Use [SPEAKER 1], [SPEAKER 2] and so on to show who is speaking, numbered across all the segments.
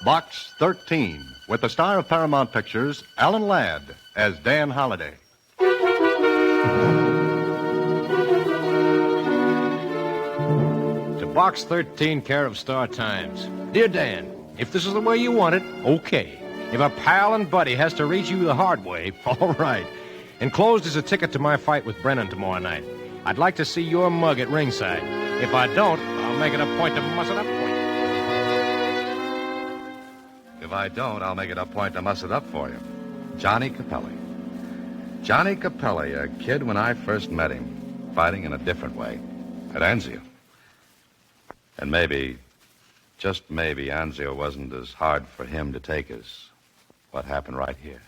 [SPEAKER 1] Box 13, with the star of Paramount Pictures, Alan Ladd, as Dan Holliday.
[SPEAKER 2] To Box 13, care of Star Times. Dear Dan, if this is the way you want it, okay. If a pal and buddy has to reach you the hard way, all right. Enclosed is a ticket to my fight with Brennan tomorrow night. I'd like to see your mug at ringside. If I don't, I'll make it a point to muss it up for you.
[SPEAKER 3] If I don't, I'll make it a point to muss it up for you. Johnny Capelli. Johnny Capelli, a kid when I first met him, fighting in a different way, at Anzio. And maybe, just maybe, Anzio wasn't as hard for him to take as what happened right here.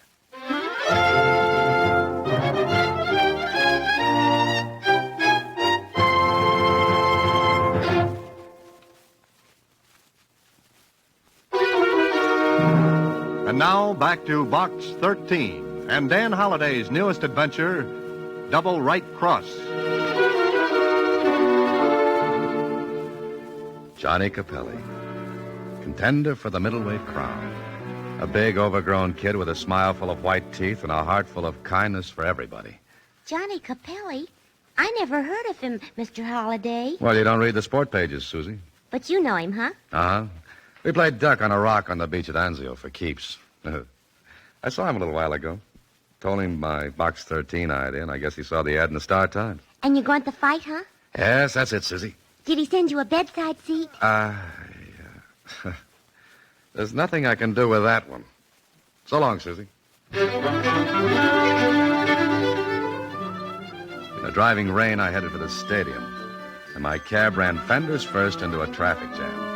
[SPEAKER 1] And now, back to Box 13 and Dan Holliday's newest adventure, Double Right Cross.
[SPEAKER 3] Johnny Capelli, contender for the middleweight crown. A big, overgrown kid with a smile full of white teeth and a heart full of kindness for everybody.
[SPEAKER 4] Johnny Capelli? I never heard of him, Mr. Holliday.
[SPEAKER 3] Well, you don't read the sport pages, Susie.
[SPEAKER 4] But you know him, huh?
[SPEAKER 3] Uh-huh. We played duck on a rock on the beach at Anzio for keeps. I saw him a little while ago. Told him my Box 13 idea, and I guess he saw the ad in the Star Times.
[SPEAKER 4] And you're going to fight, huh?
[SPEAKER 3] Yes, that's it, Susie.
[SPEAKER 4] Did he send you a bedside seat?
[SPEAKER 3] There's nothing I can do with that one. So long, Susie. In a driving rain, I headed for the stadium, and my cab ran fenders first into a traffic jam.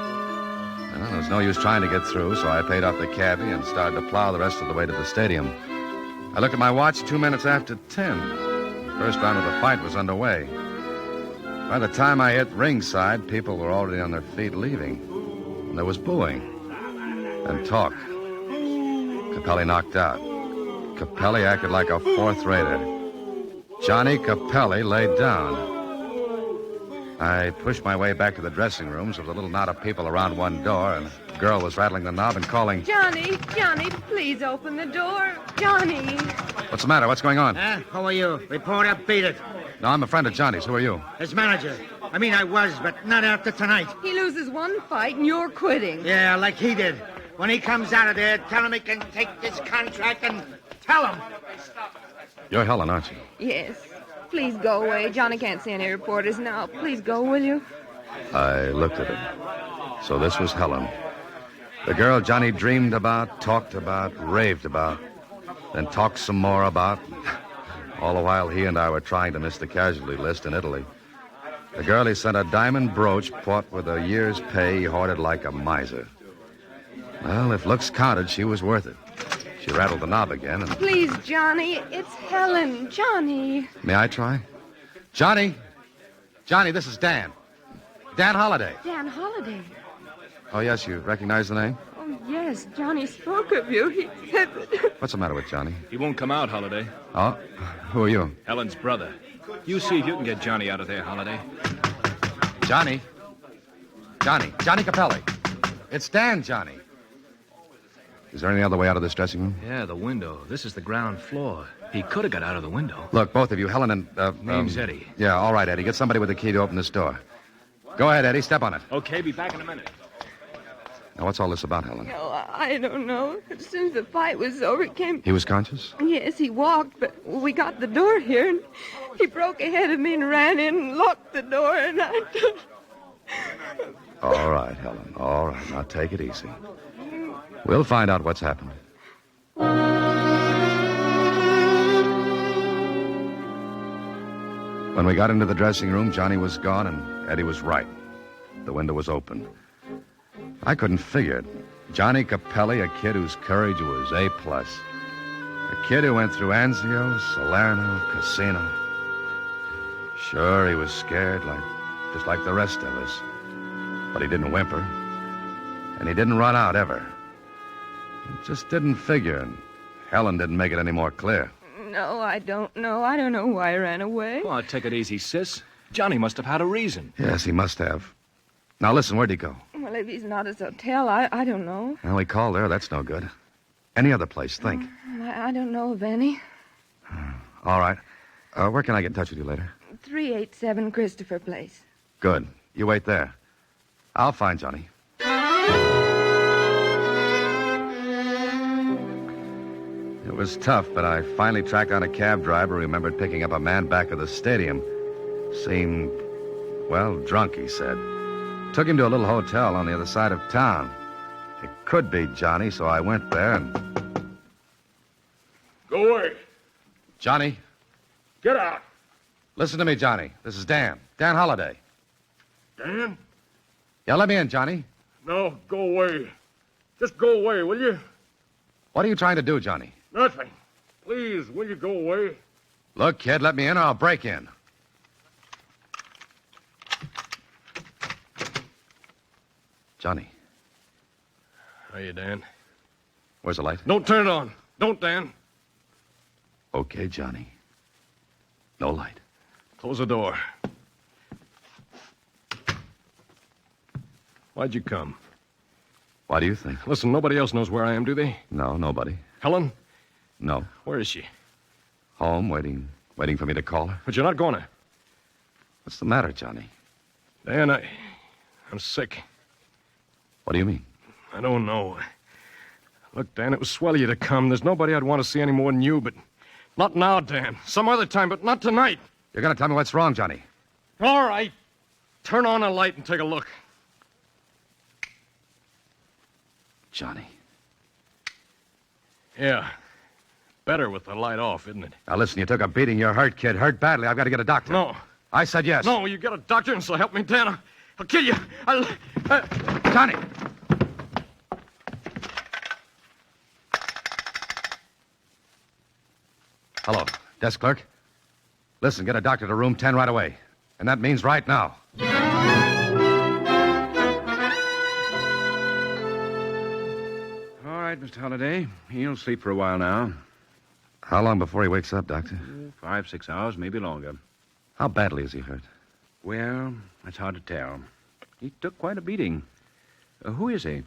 [SPEAKER 3] Well, there was no use trying to get through, so I paid off the cabbie and started to plow the rest of the way to the stadium. I looked at my watch 2 minutes after 10. The first round of the fight was underway. By the time I hit ringside, people were already on their feet leaving. And there was booing and talk. Capelli knocked out. Capelli acted like a fourth-rater. Johnny Capelli laid down. I pushed my way back to the dressing rooms with a little knot of people around one door, and a girl was rattling the knob and calling,
[SPEAKER 5] Johnny, please open the door. Johnny.
[SPEAKER 3] What's the matter? What's going on?
[SPEAKER 6] Who are you? Reporter, beat it.
[SPEAKER 3] No, I'm a friend of Johnny's. Who are you?
[SPEAKER 6] His manager. I was, but not after tonight.
[SPEAKER 5] He loses one fight and you're quitting.
[SPEAKER 6] Yeah, like he did. When he comes out of there, tell him he can take this contract and tell him.
[SPEAKER 3] You're Helen, aren't you?
[SPEAKER 5] Yes. Please go away. Johnny can't see any reporters now. Please go, will you?
[SPEAKER 3] I looked at her. So this was Helen. The girl Johnny dreamed about, talked about, raved about, then talked some more about. All the while he and I were trying to miss the casualty list in Italy. The girl he sent a diamond brooch bought with a year's pay he hoarded like a miser. Well, if looks counted, she was worth it. She rattled the knob again and...
[SPEAKER 5] Please, Johnny, it's Helen. Johnny.
[SPEAKER 3] May I try? Johnny! Johnny, this is Dan. Dan Holliday.
[SPEAKER 5] Dan Holliday.
[SPEAKER 3] Oh, yes, you recognize the name?
[SPEAKER 5] Oh, yes, Johnny spoke of you. He said that...
[SPEAKER 3] What's the matter with Johnny?
[SPEAKER 7] He won't come out, Holliday.
[SPEAKER 3] Oh? Who are you?
[SPEAKER 7] Helen's brother. You see if you can get Johnny out of there, Holliday.
[SPEAKER 3] Johnny? Johnny Capelli. It's Dan, Johnny. Is there any other way out of this dressing room?
[SPEAKER 7] Yeah, the window. This is the ground floor. He could have got out of the window.
[SPEAKER 3] Look, both of you, Helen and...
[SPEAKER 7] Name's Eddie.
[SPEAKER 3] Yeah, all right, Eddie. Get somebody with a key to open this door. Go ahead, Eddie. Step on it.
[SPEAKER 7] Okay, be back in a minute.
[SPEAKER 3] Now, what's all this about, Helen?
[SPEAKER 5] No, I don't know. As soon as the fight was over, he came...
[SPEAKER 3] He was conscious?
[SPEAKER 5] Yes, he walked, but we got the door here, and he broke ahead of me and ran in and locked the door, and I...
[SPEAKER 3] All right, Helen. All right. Now, take it easy. We'll find out what's happened. When we got into the dressing room, Johnny was gone, and Eddie was right. The window was open. I couldn't figure it. Johnny Capelli, a kid whose courage was A+. A kid who went through Anzio, Salerno, Casino. Sure, he was scared, just like the rest of us. But he didn't whimper. And he didn't run out, ever. It just didn't figure, and Helen didn't make it any more clear.
[SPEAKER 5] No, I don't know. I don't know why he ran away.
[SPEAKER 7] Oh, take it easy, sis. Johnny must have had a reason.
[SPEAKER 3] Yes, he must have. Now, listen, where'd he go?
[SPEAKER 5] Well, if he's not at his hotel, I don't know.
[SPEAKER 3] Well, we called there. That's no good. Any other place, think.
[SPEAKER 5] I don't know of any.
[SPEAKER 3] All right. Where can I get in touch with you later?
[SPEAKER 5] 387 Christopher Place.
[SPEAKER 3] Good. You wait there. I'll find Johnny. It was tough, but I finally tracked down a cab driver who remembered picking up a man back at the stadium. Seemed, well, drunk, he said. Took him to a little hotel on the other side of town. It could be Johnny, so I went there and...
[SPEAKER 8] Go away.
[SPEAKER 3] Johnny?
[SPEAKER 8] Get out.
[SPEAKER 3] Listen to me, Johnny. This is Dan. Dan Holliday.
[SPEAKER 8] Dan?
[SPEAKER 3] Yeah, let me in, Johnny.
[SPEAKER 8] No, go away. Just go away, will you?
[SPEAKER 3] What are you trying to do, Johnny?
[SPEAKER 8] Nothing. Please, will you go away?
[SPEAKER 3] Look, kid, let me in or I'll break in. Johnny,
[SPEAKER 2] Hiya, Dan.
[SPEAKER 3] where's the light?
[SPEAKER 2] Don't turn it on. Don't, Dan.
[SPEAKER 3] Okay, Johnny. No light.
[SPEAKER 2] Close the door. Why'd you come?
[SPEAKER 3] Why do you think?
[SPEAKER 2] Listen, nobody else knows where I am, do they?
[SPEAKER 3] No, nobody.
[SPEAKER 2] Helen?
[SPEAKER 3] No.
[SPEAKER 2] Where is she?
[SPEAKER 3] Home, waiting for me to call her.
[SPEAKER 2] But you're not going to.
[SPEAKER 3] What's the matter, Johnny?
[SPEAKER 2] Dan, I'm sick.
[SPEAKER 3] What do you mean?
[SPEAKER 2] I don't know. Look, Dan, it was swell of you to come. There's nobody I'd want to see any more than you, but not now, Dan. Some other time, but not tonight.
[SPEAKER 3] You're going to tell me what's wrong, Johnny.
[SPEAKER 2] All right. Turn on a light and take a look.
[SPEAKER 3] Johnny.
[SPEAKER 2] Yeah. Better with the light off, isn't it?
[SPEAKER 3] Now, listen, you took a beating. You're hurt, kid. Hurt badly. I've got to get a doctor.
[SPEAKER 2] No.
[SPEAKER 3] I said yes.
[SPEAKER 2] No, you get a doctor and so help me, Dan. I'll kill you.
[SPEAKER 3] Johnny! Hello, desk clerk. Listen, get a doctor to room 10 right away. And that means right now.
[SPEAKER 9] All right, Mr. Holliday. He'll sleep for a while now.
[SPEAKER 3] How long before he wakes up, Doctor?
[SPEAKER 9] 5, 6 hours, maybe longer.
[SPEAKER 3] How badly is he hurt?
[SPEAKER 9] Well, that's hard to tell. He took quite a beating. Who is he?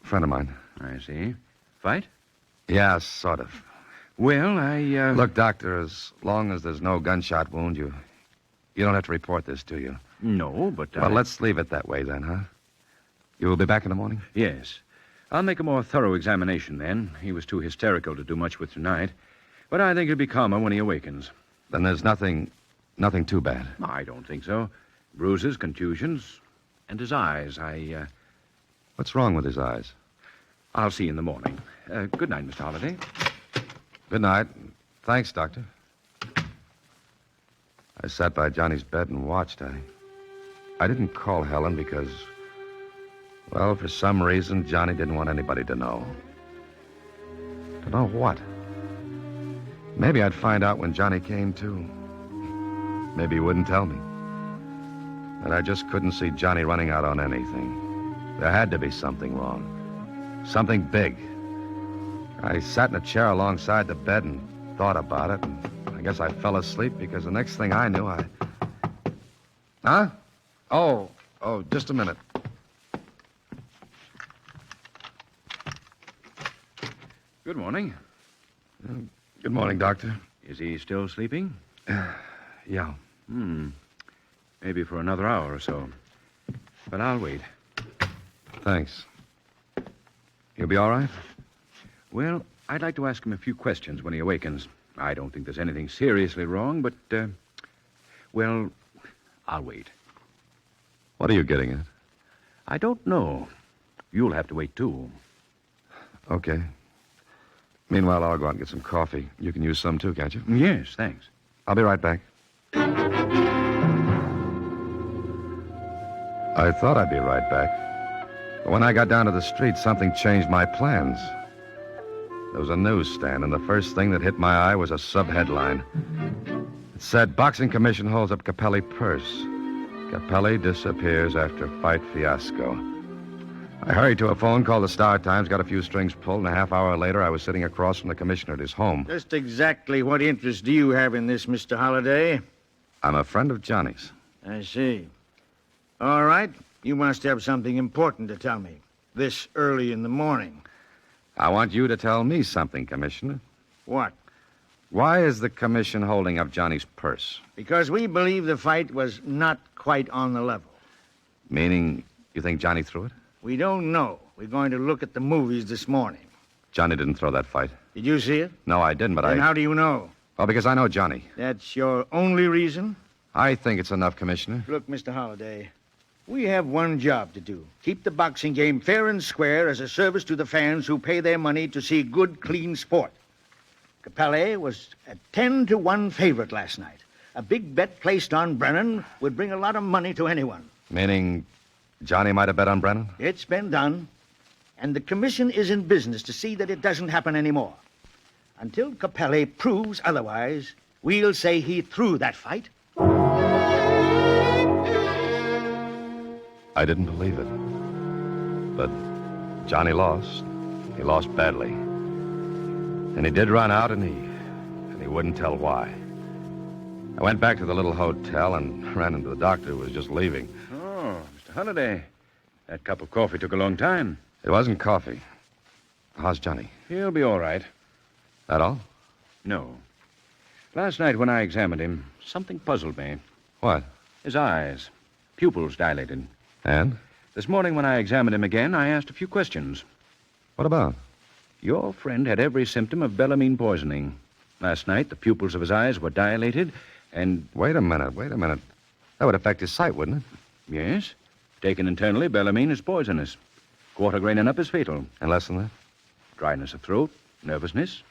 [SPEAKER 3] Friend of mine.
[SPEAKER 9] I see. Fight?
[SPEAKER 3] Yeah, sort of.
[SPEAKER 9] Well,
[SPEAKER 3] Look, Doctor, as long as there's no gunshot wound, you don't have to report this, do you?
[SPEAKER 9] No, but
[SPEAKER 3] Well, let's leave it that way then, huh? You will be back in the morning?
[SPEAKER 9] Yes. I'll make a more thorough examination then. He was too hysterical to do much with tonight. But I think he'll be calmer when he awakens.
[SPEAKER 3] Then there's nothing too bad.
[SPEAKER 9] I don't think so. Bruises, contusions, and his eyes.
[SPEAKER 3] What's wrong with his eyes?
[SPEAKER 9] I'll see you in the morning. Good night, Mr. Holliday.
[SPEAKER 3] Good night. Thanks, Doctor. I sat by Johnny's bed and watched. I didn't call Helen because, well, for some reason, Johnny didn't want anybody to know. To know what? Maybe I'd find out when Johnny came to. Maybe he wouldn't tell me. But I just couldn't see Johnny running out on anything. There had to be something wrong. Something big. I sat in a chair alongside the bed and thought about it, and I guess I fell asleep because the next thing I knew, Huh? Oh, just a minute.
[SPEAKER 9] Good morning.
[SPEAKER 3] Good morning, Doctor.
[SPEAKER 9] Is he still sleeping?
[SPEAKER 3] Yeah.
[SPEAKER 9] Maybe for another hour or so. But I'll wait.
[SPEAKER 3] Thanks. He'll be all right?
[SPEAKER 9] Well, I'd like to ask him a few questions when he awakens. I don't think there's anything seriously wrong, but, well, I'll wait.
[SPEAKER 3] What are you getting at?
[SPEAKER 9] I don't know. You'll have to wait, too.
[SPEAKER 3] Okay. Meanwhile, I'll go out and get some coffee. You can use some, too, can't you?
[SPEAKER 9] Yes, thanks.
[SPEAKER 3] I'll be right back. I thought I'd be right back. But when I got down to the street, something changed my plans. There was a newsstand, and the first thing that hit my eye was a sub-headline. It said, Boxing Commission holds up Capelli purse. Capelli disappears after fight fiasco. I hurried to a phone, called the Star-Times, got a few strings pulled, and a half hour later, I was sitting across from the commissioner at his home.
[SPEAKER 6] Just exactly what interest do you have in this, Mr. Holliday?
[SPEAKER 3] I'm a friend of Johnny's.
[SPEAKER 6] I see. All right. You must have something important to tell me this early in the morning.
[SPEAKER 3] I want you to tell me something, Commissioner.
[SPEAKER 6] What?
[SPEAKER 3] Why is the commission holding up Johnny's purse?
[SPEAKER 6] Because we believe the fight was not quite on the level.
[SPEAKER 3] Meaning, you think Johnny threw it?
[SPEAKER 6] We don't know. We're going to look at the movies this morning.
[SPEAKER 3] Johnny didn't throw that fight.
[SPEAKER 6] Did you see it?
[SPEAKER 3] No, I didn't, but
[SPEAKER 6] Then how do you know?
[SPEAKER 3] Well, because I know Johnny.
[SPEAKER 6] That's your only reason?
[SPEAKER 3] I think it's enough, Commissioner.
[SPEAKER 6] Look, Mr. Holliday, we have one job to do. Keep the boxing game fair and square as a service to the fans who pay their money to see good, clean sport. Capelli was a 10-1 favorite last night. A big bet placed on Brennan would bring a lot of money to anyone.
[SPEAKER 3] Meaning Johnny might have bet on Brennan?
[SPEAKER 6] It's been done. And the commission is in business to see that it doesn't happen anymore. Until Capelli proves otherwise, we'll say he threw that fight.
[SPEAKER 3] I didn't believe it. But Johnny lost. He lost badly. And he did run out, and he wouldn't tell why. I went back to the little hotel and ran into the doctor who was just leaving.
[SPEAKER 9] Oh, Mr. Holliday. That cup of coffee took a long time.
[SPEAKER 3] It wasn't coffee. How's Johnny?
[SPEAKER 9] He'll be all right.
[SPEAKER 3] That all?
[SPEAKER 9] No. Last night when I examined him, something puzzled me.
[SPEAKER 3] What?
[SPEAKER 9] His eyes. Pupils dilated.
[SPEAKER 3] And?
[SPEAKER 9] This morning when I examined him again, I asked a few questions.
[SPEAKER 3] What about?
[SPEAKER 9] Your friend had every symptom of bellamine poisoning. Last night, the pupils of his eyes were dilated, and...
[SPEAKER 3] Wait a minute. That would affect his sight, wouldn't it?
[SPEAKER 9] Yes. Taken internally, bellamine is poisonous. Quarter grain and up is fatal.
[SPEAKER 3] And less than that?
[SPEAKER 9] Dryness of throat, nervousness.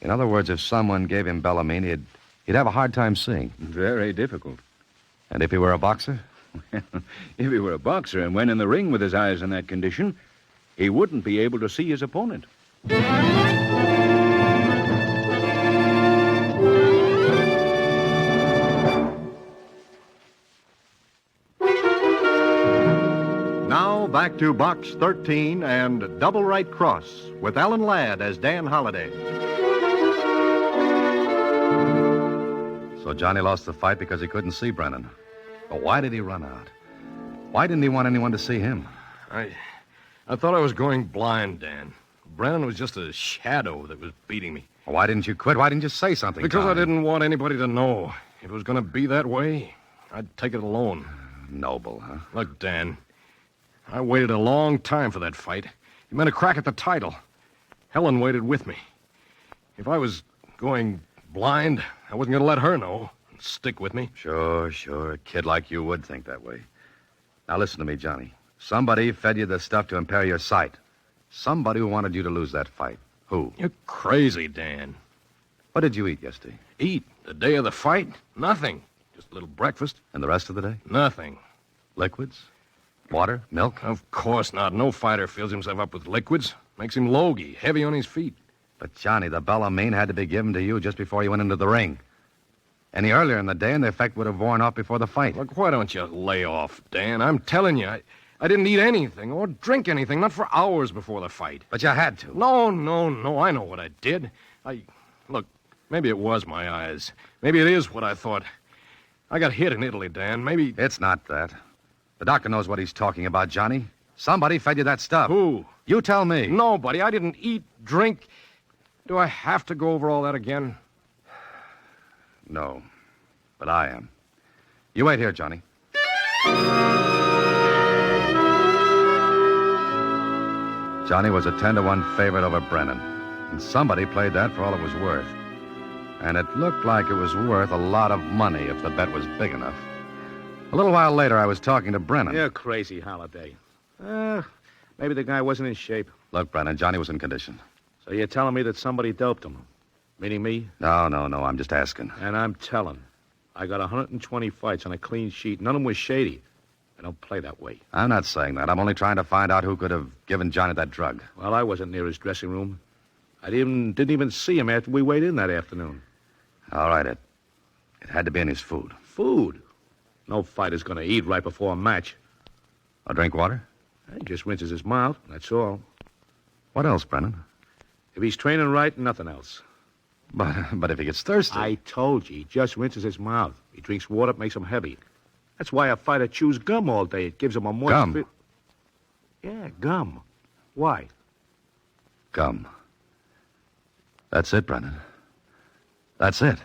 [SPEAKER 3] In other words, if someone gave him bellamine, he'd have a hard time seeing.
[SPEAKER 9] Very difficult.
[SPEAKER 3] And if he were a boxer?
[SPEAKER 9] If he were a boxer and went in the ring with his eyes in that condition, he wouldn't be able to see his opponent.
[SPEAKER 1] Now back to Box 13 and Double Right Cross with Alan Ladd as Dan Holliday.
[SPEAKER 3] So Johnny lost the fight because he couldn't see Brennan. But why did he run out? Why didn't he want anyone to see him?
[SPEAKER 2] I thought I was going blind, Dan. Brennan was just a shadow that was beating me.
[SPEAKER 3] Why didn't you quit? Why didn't you say something?
[SPEAKER 2] Because I
[SPEAKER 3] Johnny?
[SPEAKER 2] didn't want anybody to know. If it was going to be that way, I'd take it alone.
[SPEAKER 3] Noble, huh?
[SPEAKER 2] Look, Dan, I waited a long time for that fight. It meant a crack at the title. Helen waited with me. If I was going blind, I wasn't going to let her know and stick with me.
[SPEAKER 3] Sure. A kid like you would think that way. Now listen to me, Johnny. Somebody fed you the stuff to impair your sight. Somebody who wanted you to lose that fight. Who?
[SPEAKER 2] You're crazy, Dan.
[SPEAKER 3] What did you eat yesterday?
[SPEAKER 2] Eat the day of the fight? Nothing. Just a little breakfast.
[SPEAKER 3] And the rest of the day?
[SPEAKER 2] Nothing.
[SPEAKER 3] Liquids? Water? Milk?
[SPEAKER 2] Of course not. No fighter fills himself up with liquids. Makes him logy, heavy on his feet.
[SPEAKER 3] But, Johnny, the bellamine had to be given to you just before you went into the ring. Any earlier in the day, and the effect would have worn off before the fight.
[SPEAKER 2] Look, why don't you lay off, Dan? I'm telling you, I didn't eat anything or drink anything, not for hours before the fight.
[SPEAKER 3] But you had to.
[SPEAKER 2] No, I know what I did. Look, maybe it was my eyes. Maybe it is what I thought. I got hit in Italy, Dan. Maybe...
[SPEAKER 3] It's not that. The doctor knows what he's talking about, Johnny. Somebody fed you that stuff.
[SPEAKER 2] Who?
[SPEAKER 3] You tell me.
[SPEAKER 2] Nobody. I didn't eat, drink. Do I have to go over all that again?
[SPEAKER 3] No, but I am. You wait here, Johnny. Johnny was a 10-1 favorite over Brennan, and somebody played that for all it was worth. And it looked like it was worth a lot of money if the bet was big enough. A little while later, I was talking to Brennan.
[SPEAKER 7] You're crazy, Holliday. Maybe the guy wasn't in shape.
[SPEAKER 3] Look, Brennan, Johnny was in condition.
[SPEAKER 7] So you're telling me that somebody doped him? Meaning me?
[SPEAKER 3] No, I'm just asking.
[SPEAKER 7] And I'm telling. I got 120 fights on a clean sheet. None of them was shady. I don't play that way.
[SPEAKER 3] I'm not saying that. I'm only trying to find out who could have given Johnny that drug.
[SPEAKER 7] Well, I wasn't near his dressing room. I didn't even see him after we weighed in that afternoon.
[SPEAKER 3] All right, it had to be in his food.
[SPEAKER 7] Food? No fighter's going to eat right before a match.
[SPEAKER 3] Or drink water?
[SPEAKER 7] He just rinses his mouth, that's all.
[SPEAKER 3] What else, Brennan?
[SPEAKER 7] If he's training right, nothing else.
[SPEAKER 3] But if he gets thirsty...
[SPEAKER 7] I told you, he just rinses his mouth. He drinks water, it makes him heavy. That's why a fighter chews gum all day. It gives him a moist...
[SPEAKER 3] Gum?
[SPEAKER 7] Yeah, gum. Why?
[SPEAKER 3] Gum. That's it, Brennan. That's it.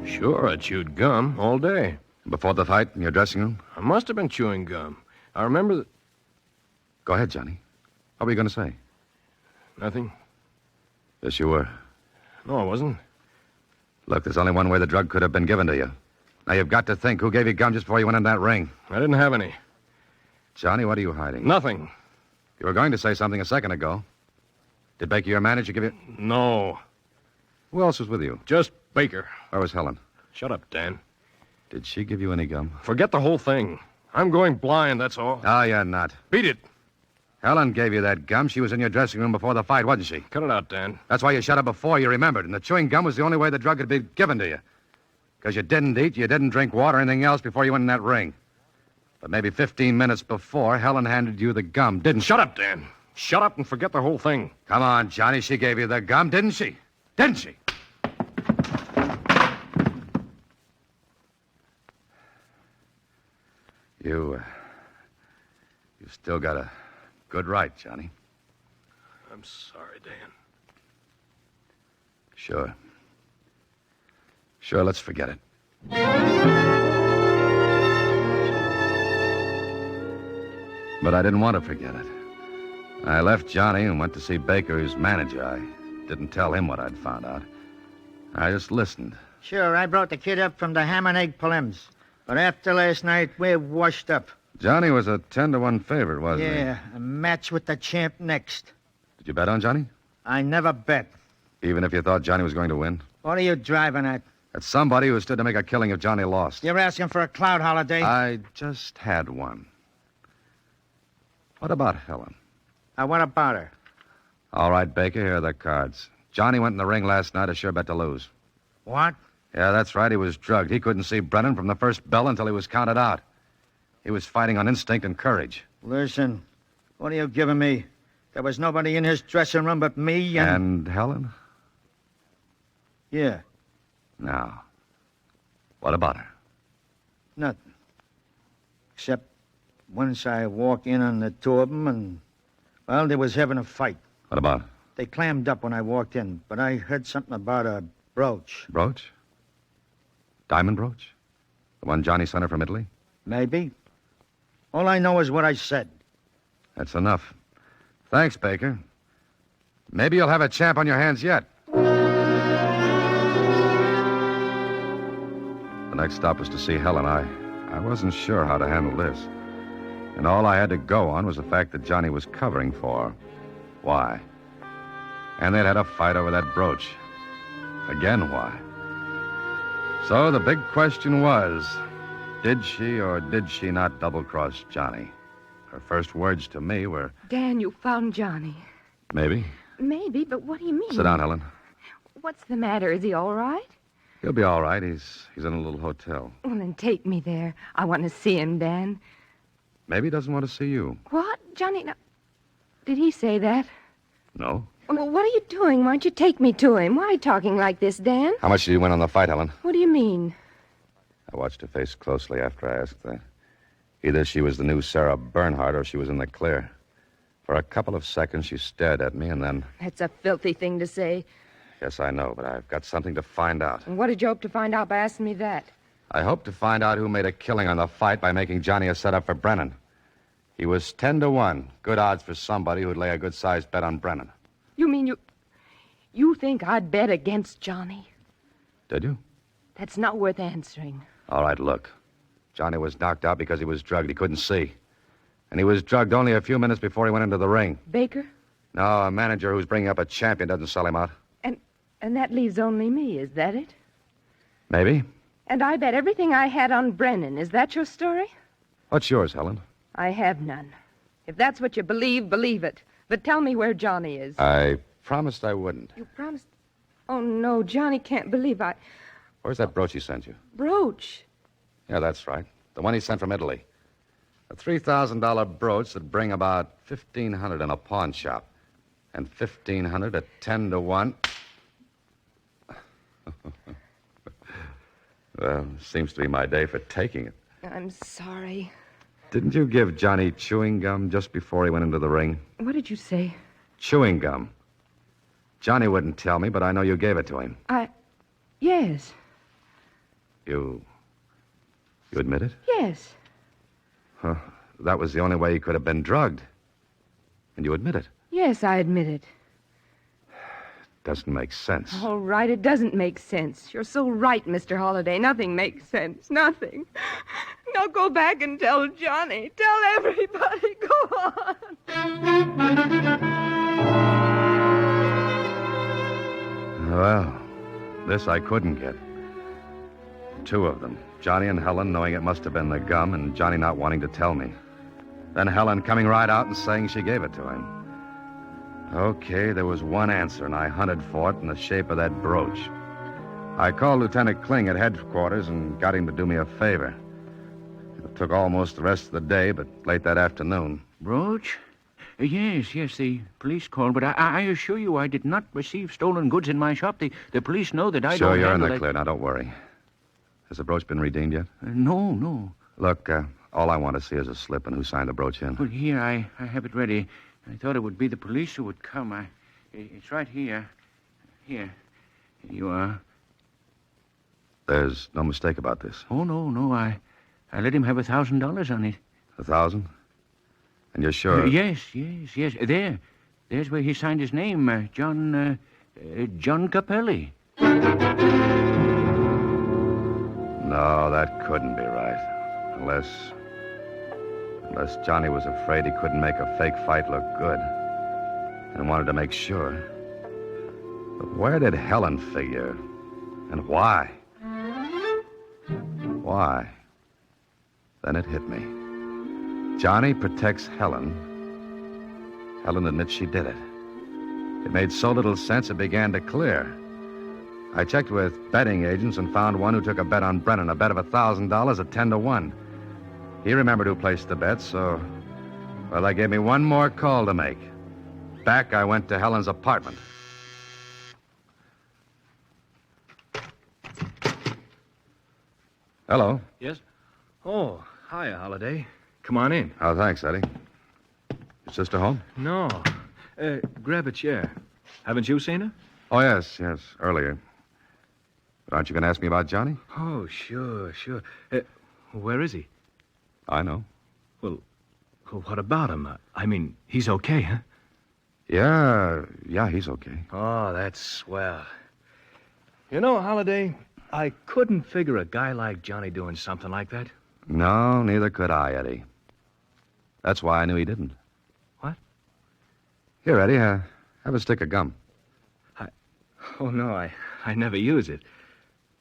[SPEAKER 2] Sure, I chewed gum all day.
[SPEAKER 3] Before the fight in your dressing room?
[SPEAKER 2] I must have been chewing gum. I remember that...
[SPEAKER 3] Go ahead, Johnny. What were you going to say?
[SPEAKER 2] Nothing.
[SPEAKER 3] Yes, you were.
[SPEAKER 2] No, I wasn't.
[SPEAKER 3] Look, there's only one way the drug could have been given to you. Now, you've got to think who gave you gum just before you went in that ring.
[SPEAKER 2] I didn't have any.
[SPEAKER 3] Johnny, what are you hiding?
[SPEAKER 2] Nothing.
[SPEAKER 3] You were going to say something a second ago. Did Baker, your manager, give you...
[SPEAKER 2] No.
[SPEAKER 3] Who else was with you?
[SPEAKER 2] Just Baker.
[SPEAKER 3] Where was Helen?
[SPEAKER 2] Shut up, Dan.
[SPEAKER 3] Did she give you any gum?
[SPEAKER 2] Forget the whole thing. I'm going blind, that's all.
[SPEAKER 3] Oh, you're not.
[SPEAKER 2] Beat it.
[SPEAKER 3] Helen gave you that gum. She was in your dressing room before the fight, wasn't she?
[SPEAKER 2] Cut it out, Dan.
[SPEAKER 3] That's why you shut up before you remembered. And the chewing gum was the only way the drug could be given to you. Because you didn't eat, you didn't drink water, or anything else before you went in that ring. But maybe 15 minutes before, Helen handed you the gum, didn't she?
[SPEAKER 2] Shut up, Dan. Shut up and forget the whole thing.
[SPEAKER 3] Come on, Johnny. She gave you the gum, didn't she? Didn't she? You've still got a good right, Johnny.
[SPEAKER 2] I'm sorry, Dan.
[SPEAKER 3] Sure. Sure, let's forget it. But I didn't want to forget it. I left Johnny and went to see Baker, his manager. I didn't tell him what I'd found out. I just listened.
[SPEAKER 6] Sure, I brought the kid up from the ham and egg prelims. But after last night, we're washed up.
[SPEAKER 3] Johnny was a 10-1 favorite, wasn't he?
[SPEAKER 6] Yeah, a match with the champ next.
[SPEAKER 3] Did you bet on Johnny?
[SPEAKER 6] I never bet.
[SPEAKER 3] Even if you thought Johnny was going to win?
[SPEAKER 6] What are you driving at?
[SPEAKER 3] At somebody who stood to make a killing if Johnny lost.
[SPEAKER 6] You're asking for a cloud holiday?
[SPEAKER 3] I just had one. What about Helen?
[SPEAKER 6] What about her?
[SPEAKER 3] All right, Baker, here are the cards. Johnny went in the ring last night, a sure bet to lose.
[SPEAKER 6] What?
[SPEAKER 3] Yeah, that's right. He was drugged. He couldn't see Brennan from the first bell until he was counted out. He was fighting on instinct and courage.
[SPEAKER 6] Listen, what are you giving me? There was nobody in his dressing room but me
[SPEAKER 3] And Helen?
[SPEAKER 6] Yeah,
[SPEAKER 3] Now, what about her?
[SPEAKER 6] nothing. Except once I walk in on the two of them and, well, they was having a fight.
[SPEAKER 3] What about?
[SPEAKER 6] They clammed up when I walked in, but I heard something about a brooch.
[SPEAKER 3] Brooch? Diamond brooch? The one Johnny sent her from Italy?
[SPEAKER 6] Maybe. All I know is what I said.
[SPEAKER 3] That's enough. Thanks, Baker. Maybe you'll have a champ on your hands yet. The next stop was to see Helen. I wasn't sure how to handle this. And all I had to go on was the fact that Johnny was covering for her. Why? And they'd had a fight over that brooch. Again, why? So the big question was, did she or did she not double-cross Johnny? Her first words to me were...
[SPEAKER 5] Dan, you found Johnny.
[SPEAKER 3] Maybe.
[SPEAKER 5] Maybe, but what do you mean?
[SPEAKER 3] Sit down, Helen.
[SPEAKER 5] What's the matter? Is he all right?
[SPEAKER 3] He'll be all right. He's in a little hotel.
[SPEAKER 5] Well, then take me there. I want to see him, Dan.
[SPEAKER 3] Maybe he doesn't want to see you.
[SPEAKER 5] What? Johnny, now, did he say that?
[SPEAKER 3] No?
[SPEAKER 5] Well, what are you doing? Why don't you take me to him? Why are you talking like this, Dan?
[SPEAKER 3] How much did you win on the fight, Helen?
[SPEAKER 5] What do you mean?
[SPEAKER 3] I watched her face closely after I asked that. Either she was the new Sarah Bernhardt or she was in the clear. For a couple of seconds, she stared at me, and then...
[SPEAKER 5] That's a filthy thing to say.
[SPEAKER 3] Yes, I know, but I've got something to find out.
[SPEAKER 5] And what did you hope to find out by asking me that?
[SPEAKER 3] I hope to find out who made a killing on the fight by making Johnny a setup for Brennan. He was 10-1. Good odds for somebody who'd lay a good-sized bet on Brennan.
[SPEAKER 5] You mean you think I'd bet against Johnny?
[SPEAKER 3] Did you?
[SPEAKER 5] That's not worth answering.
[SPEAKER 3] All right, look. Johnny was knocked out because he was drugged. He couldn't see. And he was drugged only a few minutes before he went into the ring.
[SPEAKER 5] Baker?
[SPEAKER 3] No, a manager who's bringing up a champion doesn't sell him out.
[SPEAKER 5] And that leaves only me, is that it?
[SPEAKER 3] Maybe.
[SPEAKER 5] And I bet everything I had on Brennan. Is that your story?
[SPEAKER 3] What's yours, Helen?
[SPEAKER 5] I have none. If that's what you believe, believe it. But tell me where Johnny is.
[SPEAKER 3] I promised I wouldn't.
[SPEAKER 5] You promised? Oh, no, Johnny can't believe I...
[SPEAKER 3] Where's that brooch he sent you?
[SPEAKER 5] Brooch?
[SPEAKER 3] Yeah, that's right. The one he sent from Italy. A $3,000 brooch that'd bring about $1,500 in a pawn shop. And $1,500 at 10-1. Well, seems to be my day for taking it.
[SPEAKER 5] I'm sorry.
[SPEAKER 3] Didn't you give Johnny chewing gum just before he went into the ring?
[SPEAKER 5] What did you say?
[SPEAKER 3] Chewing gum. Johnny wouldn't tell me, but I know you gave it to him.
[SPEAKER 5] Yes.
[SPEAKER 3] You admit it?
[SPEAKER 5] Yes.
[SPEAKER 3] Huh. That was the only way he could have been drugged. And you admit it?
[SPEAKER 5] Yes, I admit it.
[SPEAKER 3] Doesn't make sense.
[SPEAKER 5] All right, it doesn't make sense. You're so right, Mr. Holliday. Nothing makes sense. Nothing. Now go back and tell Johnny. Tell everybody. Go on.
[SPEAKER 3] Well, this I couldn't get. Two of them. Johnny and Helen knowing it must have been the gum and Johnny not wanting to tell me. Then Helen coming right out and saying she gave it to him. Okay, there was one answer, and I hunted for it in the shape of that brooch. I called Lieutenant Kling at headquarters and got him to do me a favor. It took almost the rest of the day, but late that afternoon.
[SPEAKER 9] Brooch? Yes, the police called, but I assure you I did not receive stolen goods in my shop. The police know that I
[SPEAKER 3] Sure,
[SPEAKER 9] don't
[SPEAKER 3] you're in
[SPEAKER 9] handle
[SPEAKER 3] the
[SPEAKER 9] that-
[SPEAKER 3] clear. Now, don't worry. Has the brooch been redeemed yet?
[SPEAKER 9] No.
[SPEAKER 3] Look, all I want to see is a slip and who signed the brooch in.
[SPEAKER 9] Well, here, I have it ready. I thought it would be the police who would come. It's right here. Here you are.
[SPEAKER 3] There's no mistake about this.
[SPEAKER 9] Oh, no. I let him have $1,000 on it.
[SPEAKER 3] 1,000? And you're sure?
[SPEAKER 9] Yes. There's where he signed his name, John Capelli.
[SPEAKER 3] No, that couldn't be right. Unless Johnny was afraid he couldn't make a fake fight look good and wanted to make sure. But where did Helen figure? And why? Why? Then it hit me. Johnny protects Helen. Helen admits she did it. It made so little sense it began to clear. I checked with betting agents and found one who took a bet on Brennan, a bet of $1,000 at 10-1. He remembered who placed the bet, so... Well, that gave me one more call to make. Back, I went to Helen's apartment. Hello.
[SPEAKER 2] Yes? Oh, hiya, Holiday. Come on in.
[SPEAKER 3] Oh, thanks, Eddie. Your sister home?
[SPEAKER 2] No. Grab a chair. Haven't you seen her?
[SPEAKER 3] Oh, yes, earlier. But aren't you going to ask me about Johnny?
[SPEAKER 2] Oh, sure. Where is he?
[SPEAKER 3] I know.
[SPEAKER 2] Well, what about him? I mean, he's okay, huh?
[SPEAKER 3] Yeah, he's okay.
[SPEAKER 2] Oh, that's swell. You know, Holiday, I couldn't figure a guy like Johnny doing something like that.
[SPEAKER 3] No, neither could I, Eddie. That's why I knew he didn't.
[SPEAKER 2] What?
[SPEAKER 3] Here, Eddie, have a stick of gum.
[SPEAKER 2] Oh, no, I never use it.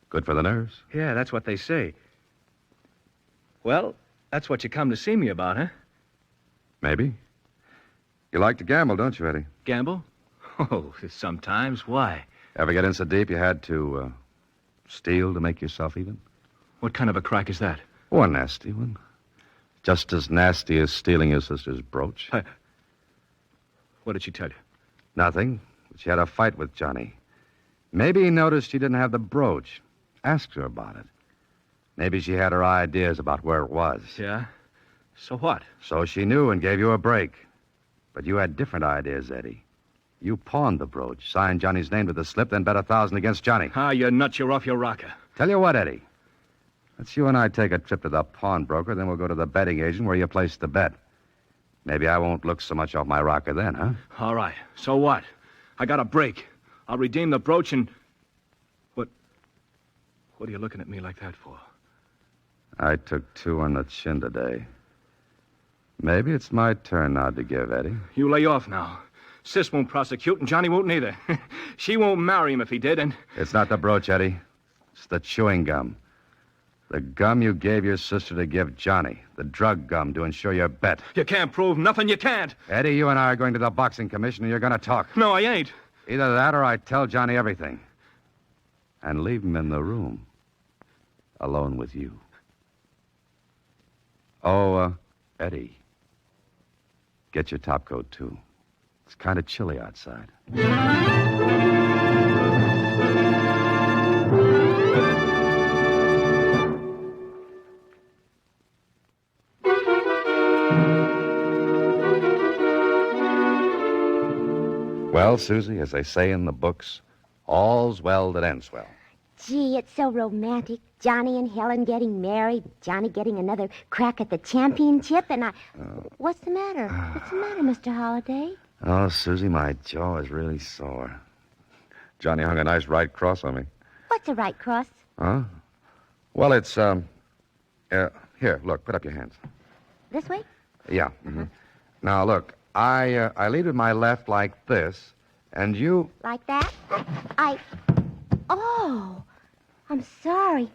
[SPEAKER 3] Good for the nerves.
[SPEAKER 2] Yeah, that's what they say. Well, that's what you come to see me about, huh?
[SPEAKER 3] Maybe. You like to gamble, don't you, Eddie?
[SPEAKER 2] Gamble? Oh, sometimes. Why?
[SPEAKER 3] Ever get in so deep you had to steal to make yourself even?
[SPEAKER 2] What kind of a crack is that?
[SPEAKER 3] Oh, a nasty one. Just as nasty as stealing your sister's brooch.
[SPEAKER 2] What did she tell you?
[SPEAKER 3] Nothing. But she had a fight with Johnny. Maybe he noticed she didn't have the brooch. Asked her about it. Maybe she had her ideas about where it was.
[SPEAKER 2] Yeah? So what?
[SPEAKER 3] So she knew and gave you a break. But you had different ideas, Eddie. You pawned the brooch, signed Johnny's name to the slip, then bet 1,000 against Johnny.
[SPEAKER 2] You nuts, you're off your rocker.
[SPEAKER 3] Tell you what, Eddie. Let's you and I take a trip to the pawnbroker, then we'll go to the betting agent where you placed the bet. Maybe I won't look so much off my rocker then, huh?
[SPEAKER 2] All right. So what? I got a break. I'll redeem the brooch and... What are you looking at me like that for?
[SPEAKER 3] I took 2 on the chin today. Maybe it's my turn now to give, Eddie.
[SPEAKER 2] You lay off now. Sis won't prosecute, and Johnny won't neither. She won't marry him if he did, and...
[SPEAKER 3] It's not the brooch, Eddie. It's the chewing gum. The gum you gave your sister to give Johnny. The drug gum to ensure your bet.
[SPEAKER 2] You can't prove nothing. You can't.
[SPEAKER 3] Eddie, you and I are going to the boxing commission, and you're going to talk.
[SPEAKER 2] No, I ain't.
[SPEAKER 3] Either that or I tell Johnny everything. And leave him in the room. Alone with you. Oh, Eddie. Get your top coat, too. It's kind of chilly outside. Well, Susie, as they say in the books, all's well that ends well.
[SPEAKER 4] Gee, it's so romantic. Johnny and Helen getting married, Johnny getting another crack at the championship, and I... What's the matter? What's the matter, Mr. Holliday?
[SPEAKER 3] Oh, Susie, my jaw is really sore. Johnny hung a nice right cross on me.
[SPEAKER 4] What's a right cross?
[SPEAKER 3] Huh? Well, it's, here, look, put up your hands.
[SPEAKER 4] This way?
[SPEAKER 3] Yeah. Mm-hmm. Now, look, I lead with my left like this, and you...
[SPEAKER 4] Like that? Oh, I'm sorry.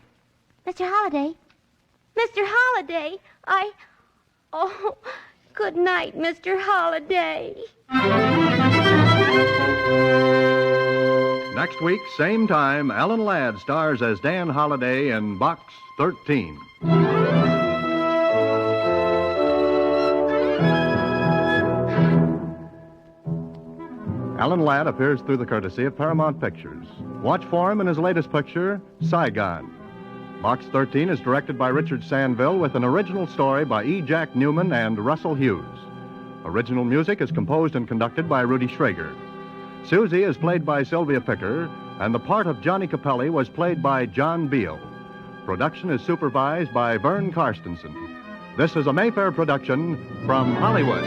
[SPEAKER 4] Mr. Holliday. Mr. Holliday, Oh, good night, Mr. Holliday.
[SPEAKER 1] Next week, same time, Alan Ladd stars as Dan Holliday in Box 13. Alan Ladd appears through the courtesy of Paramount Pictures. Watch for him in his latest picture, Saigon. Box 13 is directed by Richard Sandville with an original story by E. Jack Newman and Russell Hughes. Original music is composed and conducted by Rudy Schrager. Susie is played by Sylvia Picker, and the part of Johnny Capelli was played by John Beal. Production is supervised by Vern Karstensen. This is a Mayfair production from Hollywood.